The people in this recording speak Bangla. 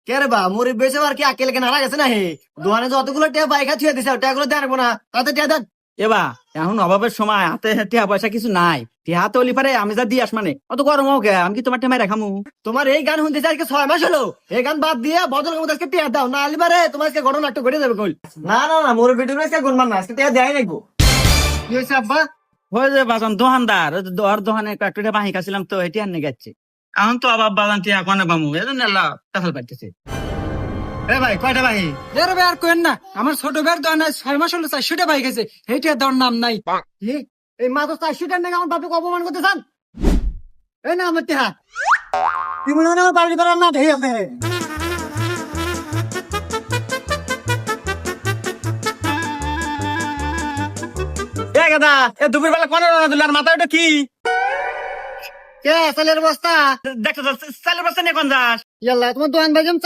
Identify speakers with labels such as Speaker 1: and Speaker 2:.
Speaker 1: কে রে বা মুড়ি বেছে আর কি আকেল কেন হারা গেছে না হে দোকানে যতগুলো টিয়া বাইকা ছুঁয়ে দিছে টিয়াগুলো দেন না তাতে টিয়া দেন।
Speaker 2: এবা এখন অভাবের সময় হাতে টিয়া পয়সা কিছু নাই, টিয়া হাতে হলি পারে আমি যা দিয়ে আস মানে অত গরম হোক আমি কি তোমার টেমাই রাখামু?
Speaker 1: তোমার এই গান শুনতেছে আজকে 6 মাস হলো, এই গান বাদ দিয়ে বদল মতো আজকে টিয়া দাও না আলিবারে তোমার আজকে ঘটনা একটু ঘটে যাবে কই। না না না মোর ভিডিও আজকে গুনমান না আজকে টিয়া দেয় নাকি কি হয়েছে আব্বা?
Speaker 2: হয়ে যে বাজান দোকানদার ওই যে ওর দোকানে একটু বাহি খাচ্ছিলাম তো এটি আর নিয়ে যাচ্ছে। এখন তো আবার বাজান টিয়া কোনে বামু এজন্য আল্লাহ কাঁঠাল পাইতেছে।
Speaker 1: এ ভাই কয়টা ভাই?
Speaker 3: এর ভাই আর কোয়েন না, আমার ছোট ভাইয়ের দোকানে 6 মাস হলো 400টা বাইক আছে, এইটা দেওয়ার নাম নাই।
Speaker 1: কি? এই মাত্র 400 টাকা নাকি আমার বাপকে অপমান করতে চান? এই না আমার টিয়া তুই মনে হয় আমার বাড়ি করার না ঢেই আছে।
Speaker 2: এ গাদা এ দুপুর বেলা কোনে রান্না দিল আর মাথায় ওটা কি?
Speaker 1: কে চালের বস্তা?
Speaker 2: দেখো চালের বস্তা নিয়ে কোন যাস?
Speaker 1: ইয়াল্লা তোমার দোকান ভাই